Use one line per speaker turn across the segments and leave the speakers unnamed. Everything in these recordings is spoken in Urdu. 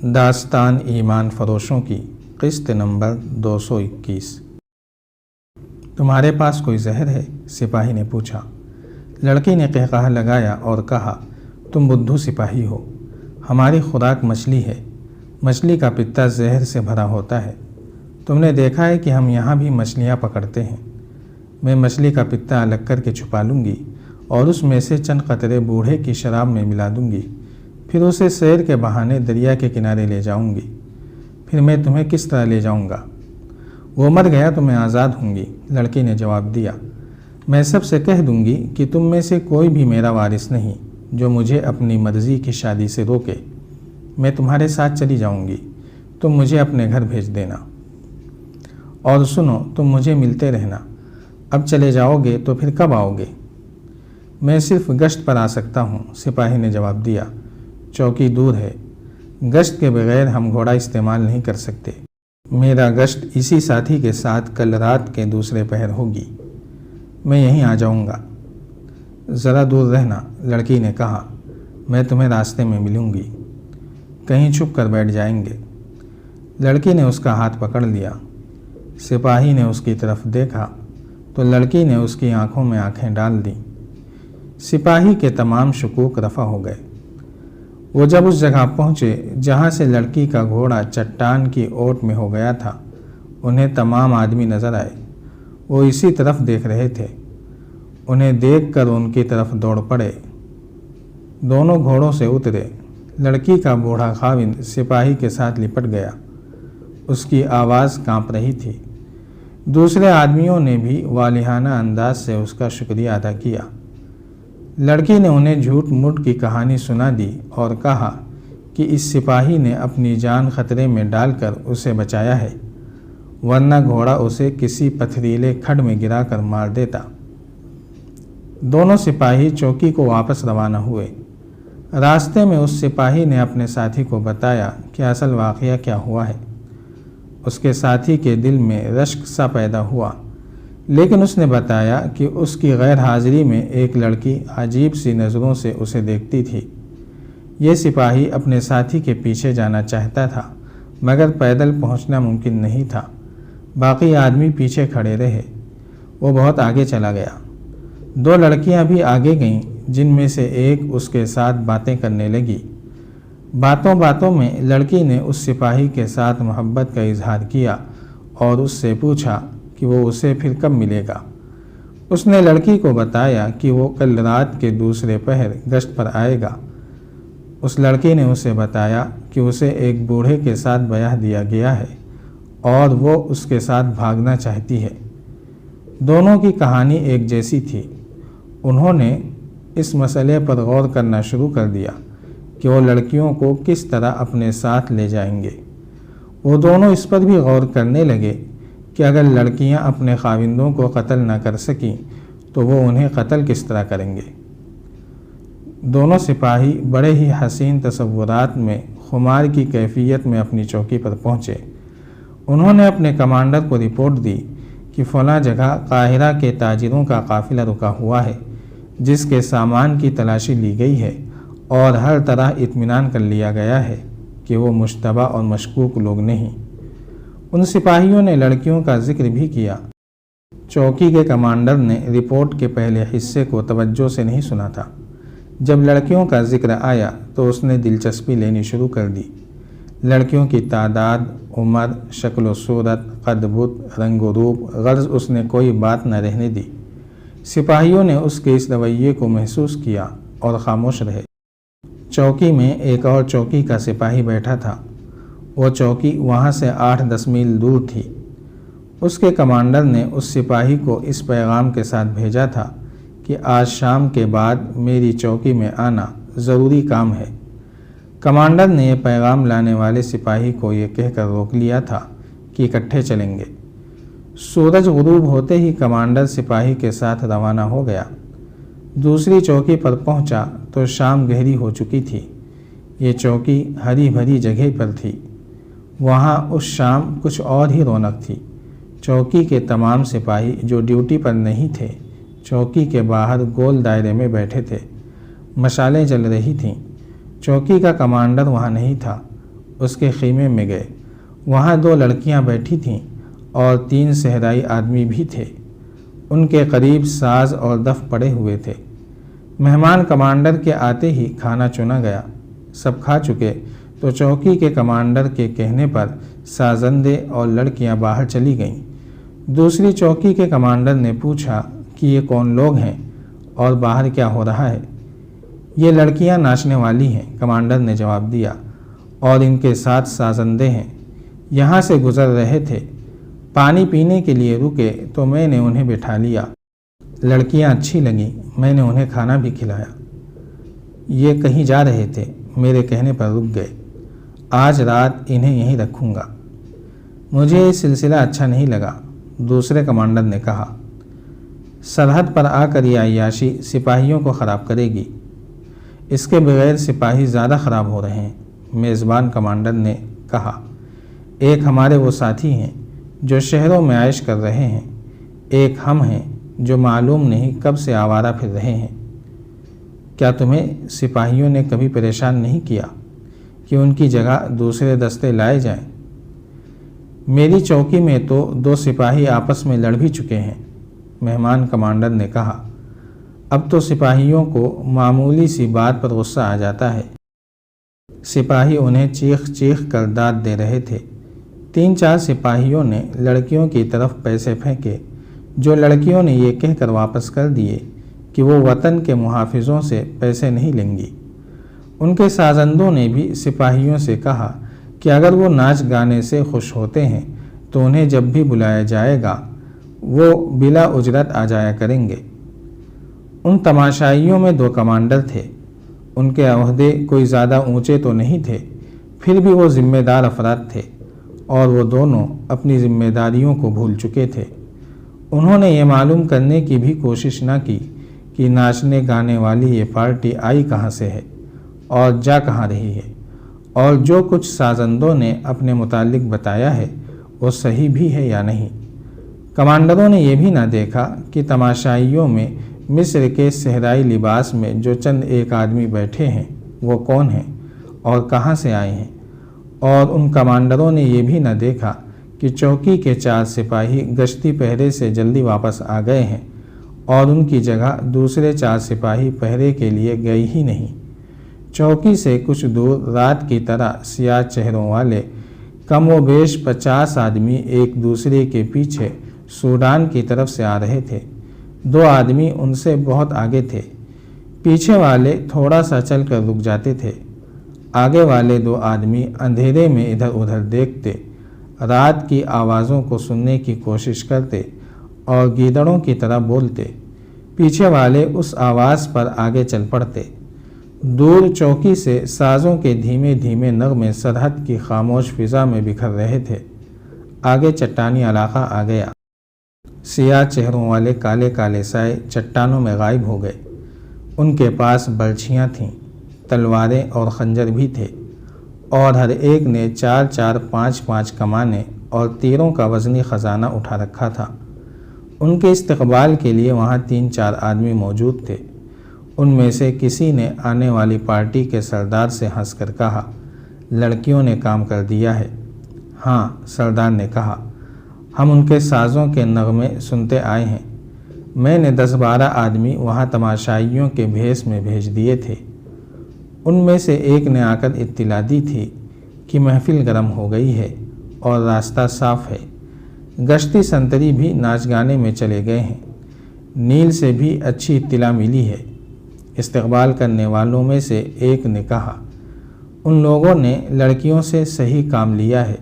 داستان ایمان فروشوں کی قسط نمبر 221۔ تمہارے پاس کوئی زہر ہے؟ سپاہی نے پوچھا۔ لڑکی نے قہقہہ لگایا اور کہا، تم بدھو سپاہی ہو، ہماری خوراک مچھلی ہے، مچھلی کا پتا زہر سے بھرا ہوتا ہے۔ تم نے دیکھا ہے کہ ہم یہاں بھی مچھلیاں پکڑتے ہیں۔ میں مچھلی کا پتا الگ کر کے چھپا لوں گی اور اس میں سے چند قطرے بوڑھے کی شراب میں ملا دوں گی، پھر اسے سیر کے بہانے دریا کے کنارے لے جاؤں گی۔ پھر میں تمہیں کس طرح لے جاؤں گا؟ وہ مر گیا تو میں آزاد ہوں گی، لڑکی نے جواب دیا۔ میں سب سے کہہ دوں گی کہ تم میں سے کوئی بھی میرا وارث نہیں جو مجھے اپنی مرضی کی شادی سے روکے۔ میں تمہارے ساتھ چلی جاؤں گی، تم مجھے اپنے گھر بھیج دینا۔ اور سنو، تم مجھے ملتے رہنا۔ اب چلے جاؤ گے تو پھر کب آؤ گے؟ میں صرف گشت پر آ سکتا ہوں، سپاہی نے جواب دیا۔ چوکی دور ہے، گشت کے بغیر ہم گھوڑا استعمال نہیں کر سکتے۔ میرا گشت اسی ساتھی کے ساتھ کل رات کے دوسرے پہر ہوگی۔ میں یہیں آ جاؤں گا۔ ذرا دور رہنا، لڑکی نے کہا، میں تمہیں راستے میں ملوں گی، کہیں چھپ کر بیٹھ جائیں گے۔ لڑکی نے اس کا ہاتھ پکڑ لیا۔ سپاہی نے اس کی طرف دیکھا تو لڑکی نے اس کی آنکھوں میں آنکھیں ڈال دیں۔ سپاہی کے تمام شکوک رفع ہو گئے۔ وہ جب اس جگہ پہنچے جہاں سے لڑکی کا گھوڑا چٹان کی اوٹ میں ہو گیا تھا، انہیں تمام آدمی نظر آئے۔ وہ اسی طرف دیکھ رہے تھے۔ انہیں دیکھ کر ان کی طرف دوڑ پڑے۔ دونوں گھوڑوں سے اترے۔ لڑکی کا بوڑھا خاوند سپاہی کے ساتھ لپٹ گیا۔ اس کی آواز کانپ رہی تھی۔ دوسرے آدمیوں نے بھی والہانہ انداز سے اس کا شکریہ ادا کیا۔ لڑکی نے انہیں جھوٹ موٹ کی کہانی سنا دی اور کہا کہ اس سپاہی نے اپنی جان خطرے میں ڈال کر اسے بچایا ہے، ورنہ گھوڑا اسے کسی پتھریلے کھڈ میں گرا کر مار دیتا۔ دونوں سپاہی چوکی کو واپس روانہ ہوئے۔ راستے میں اس سپاہی نے اپنے ساتھی کو بتایا کہ اصل واقعہ کیا ہوا ہے۔ اس کے ساتھی کے دل میں رشک سا پیدا ہوا، لیکن اس نے بتایا کہ اس کی غیر حاضری میں ایک لڑکی عجیب سی نظروں سے اسے دیکھتی تھی۔ یہ سپاہی اپنے ساتھی کے پیچھے جانا چاہتا تھا، مگر پیدل پہنچنا ممکن نہیں تھا۔ باقی آدمی پیچھے کھڑے رہے۔ وہ بہت آگے چلا گیا۔ دو لڑکیاں بھی آگے گئیں، جن میں سے ایک اس کے ساتھ باتیں کرنے لگی۔ باتوں باتوں میں لڑکی نے اس سپاہی کے ساتھ محبت کا اظہار کیا اور اس سے پوچھا کہ وہ اسے پھر کب ملے گا۔ اس نے لڑکی کو بتایا کہ وہ کل رات کے دوسرے پہر گشت پر آئے گا۔ اس لڑکی نے اسے بتایا کہ اسے ایک بوڑھے کے ساتھ بیاہ دیا گیا ہے اور وہ اس کے ساتھ بھاگنا چاہتی ہے۔ دونوں کی کہانی ایک جیسی تھی۔ انہوں نے اس مسئلے پر غور کرنا شروع کر دیا کہ وہ لڑکیوں کو کس طرح اپنے ساتھ لے جائیں گے۔ وہ دونوں اس پر بھی غور کرنے لگے کہ اگر لڑکیاں اپنے خاوندوں کو قتل نہ کر سکیں تو وہ انہیں قتل کس طرح کریں گے۔ دونوں سپاہی بڑے ہی حسین تصورات میں خمار کی کیفیت میں اپنی چوکی پر پہنچے۔ انہوں نے اپنے کمانڈر کو رپورٹ دی کہ فلاں جگہ قاہرہ کے تاجروں کا قافلہ رکا ہوا ہے، جس کے سامان کی تلاشی لی گئی ہے اور ہر طرح اطمینان کر لیا گیا ہے کہ وہ مشتبہ اور مشکوک لوگ نہیں۔ ان سپاہیوں نے لڑکیوں کا ذکر بھی کیا۔ چوکی کے کمانڈر نے رپورٹ کے پہلے حصے کو توجہ سے نہیں سنا تھا۔ جب لڑکیوں کا ذکر آیا تو اس نے دلچسپی لینی شروع کر دی۔ لڑکیوں کی تعداد، عمر، شکل و صورت، قد بت، رنگ و روپ، غرض اس نے کوئی بات نہ رہنے دی۔ سپاہیوں نے اس کے اس رویے کو محسوس کیا اور خاموش رہے۔ چوکی میں ایک اور چوکی کا سپاہی بیٹھا تھا۔ وہ چوکی وہاں سے 8-10 میل دور تھی۔ اس کے کمانڈر نے اس سپاہی کو اس پیغام کے ساتھ بھیجا تھا کہ آج شام کے بعد میری چوکی میں آنا، ضروری کام ہے۔ کمانڈر نے یہ پیغام لانے والے سپاہی کو یہ کہہ کر روک لیا تھا کہ اکٹھے چلیں گے۔ سورج غروب ہوتے ہی کمانڈر سپاہی کے ساتھ روانہ ہو گیا۔ دوسری چوکی پر پہنچا تو شام گہری ہو چکی تھی۔ یہ چوکی ہری بھری جگہ پر تھی۔ وہاں اس شام کچھ اور ہی رونق تھی۔ چوکی کے تمام سپاہی جو ڈیوٹی پر نہیں تھے، چوکی کے باہر گول دائرے میں بیٹھے تھے۔ مشالیں جل رہی تھیں۔ چوکی کا کمانڈر وہاں نہیں تھا۔ اس کے خیمے میں گئے۔ وہاں 2 لڑکیاں بیٹھی تھیں اور 3 صحرائی آدمی بھی تھے۔ ان کے قریب ساز اور دف پڑے ہوئے تھے۔ مہمان کمانڈر کے آتے ہی کھانا چنا گیا۔ سب کھا چکے تو چوکی کے کمانڈر کے کہنے پر سازندے اور لڑکیاں باہر چلی گئیں۔ دوسری چوکی کے کمانڈر نے پوچھا کہ یہ کون لوگ ہیں اور باہر کیا ہو رہا ہے؟ یہ لڑکیاں ناچنے والی ہیں، کمانڈر نے جواب دیا، اور ان کے ساتھ سازندے ہیں۔ یہاں سے گزر رہے تھے، پانی پینے کے لیے رکے تو میں نے انہیں بٹھا لیا۔ لڑکیاں اچھی لگیں، میں نے انہیں کھانا بھی کھلایا۔ یہ کہیں جا رہے تھے، میرے کہنے پر رک گئے۔ آج رات انہیں یہیں رکھوں گا۔ مجھے یہ سلسلہ اچھا نہیں لگا، دوسرے کمانڈر نے کہا۔ سرحد پر آ کر یہ عیاشی سپاہیوں کو خراب کرے گی۔ اس کے بغیر سپاہی زیادہ خراب ہو رہے ہیں، میزبان کمانڈر نے کہا۔ ایک ہمارے وہ ساتھی ہیں جو شہروں میں عیش کر رہے ہیں، ایک ہم ہیں جو معلوم نہیں کب سے آوارہ پھر رہے ہیں۔ کیا تمہیں سپاہیوں نے کبھی پریشان نہیں کیا کہ ان کی جگہ دوسرے دستے لائے جائیں؟ میری چوکی میں تو 2 سپاہی آپس میں لڑ بھی چکے ہیں، مہمان کمانڈر نے کہا۔ اب تو سپاہیوں کو معمولی سی بات پر غصہ آ جاتا ہے۔ سپاہی انہیں چیخ چیخ کر داد دے رہے تھے۔ 3-4 سپاہیوں نے لڑکیوں کی طرف پیسے پھینکے، جو لڑکیوں نے یہ کہہ کر واپس کر دیے کہ وہ وطن کے محافظوں سے پیسے نہیں لیں گی۔ ان کے سازندوں نے بھی سپاہیوں سے کہا کہ اگر وہ ناچ گانے سے خوش ہوتے ہیں تو انہیں جب بھی بلایا جائے گا وہ بلا اجرت آ جایا کریں گے۔ ان تماشائیوں میں 2 کمانڈر تھے۔ ان کے عہدے کوئی زیادہ اونچے تو نہیں تھے، پھر بھی وہ ذمہ دار افراد تھے، اور وہ دونوں اپنی ذمہ داریوں کو بھول چکے تھے۔ انہوں نے یہ معلوم کرنے کی بھی کوشش نہ کی کہ ناچنے گانے والی یہ پارٹی آئی کہاں سے ہے اور جا کہاں رہی ہے، اور جو کچھ سازندوں نے اپنے متعلق بتایا ہے وہ صحیح بھی ہے یا نہیں۔ کمانڈروں نے یہ بھی نہ دیکھا کہ تماشائیوں میں مصر کے صحرائی لباس میں جو چند ایک آدمی بیٹھے ہیں وہ کون ہیں اور کہاں سے آئے ہیں، اور ان کمانڈروں نے یہ بھی نہ دیکھا کہ چوکی کے 4 سپاہی گشتی پہرے سے جلدی واپس آ گئے ہیں اور ان کی جگہ دوسرے 4 سپاہی پہرے کے لیے گئے ہی نہیں۔ چوکی سے کچھ دور رات کی طرح سیاہ چہروں والے کم و بیش 50 آدمی ایک دوسرے کے پیچھے سوڈان کی طرف سے آ رہے تھے۔ 2 آدمی ان سے بہت آگے تھے۔ پیچھے والے تھوڑا سا چل کر رک جاتے تھے۔ آگے والے 2 آدمی اندھیرے میں ادھر ادھر دیکھتے، رات کی آوازوں کو سننے کی کوشش کرتے اور گیدڑوں کی طرح بولتے۔ پیچھے والے اس آواز پر آگے چل پڑتے۔ دور چوکی سے سازوں کے دھیمے دھیمے نغمے سرحد کی خاموش فضا میں بکھر رہے تھے۔ آگے چٹانی علاقہ آ گیا۔ سیاہ چہروں والے کالے کالے سائے چٹانوں میں غائب ہو گئے۔ ان کے پاس برچھیاں تھیں، تلواریں اور خنجر بھی تھے، اور ہر ایک نے 4-4 5-5 کمانیں اور تیروں کا وزنی خزانہ اٹھا رکھا تھا۔ ان کے استقبال کے لیے وہاں 3-4 آدمی موجود تھے۔ ان میں سے کسی نے آنے والی پارٹی کے سردار سے ہنس کر کہا، لڑکیوں نے کام کر دیا ہے۔ ہاں، سردار نے کہا، ہم ان کے سازوں کے نغمے سنتے آئے ہیں۔ میں نے 10-12 آدمی وہاں تماشائیوں کے بھیس میں بھیج دیے تھے۔ ان میں سے ایک نے آ کر اطلاع دی تھی کہ محفل گرم ہو گئی ہے اور راستہ صاف ہے۔ گشتی سنتری بھی ناچ گانے میں چلے گئے ہیں۔ نیل سے بھی اچھی اطلاع ملی ہے۔ استقبال کرنے والوں میں سے ایک نے کہا، ان لوگوں نے لڑکیوں سے صحیح کام لیا ہے۔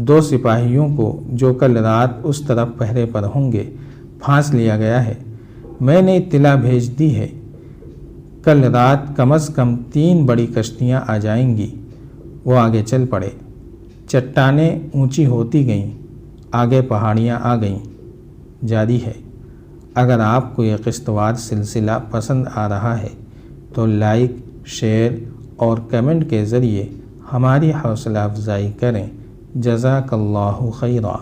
2 سپاہیوں کو جو کل رات اس طرف پہرے پر ہوں گے پھانس لیا گیا ہے۔ میں نے اطلاع بھیج دی ہے، کل رات کم از کم 3 بڑی کشتیاں آ جائیں گی۔ وہ آگے چل پڑے۔ چٹانیں اونچی ہوتی گئیں، آگے پہاڑیاں آ گئیں۔ جاری ہے۔ اگر آپ کو یہ قسط وار سلسلہ پسند آ رہا ہے تو لائک، شیئر اور کمنٹ کے ذریعے ہماری حوصلہ افزائی کریں۔ جزاک اللہ خیرا۔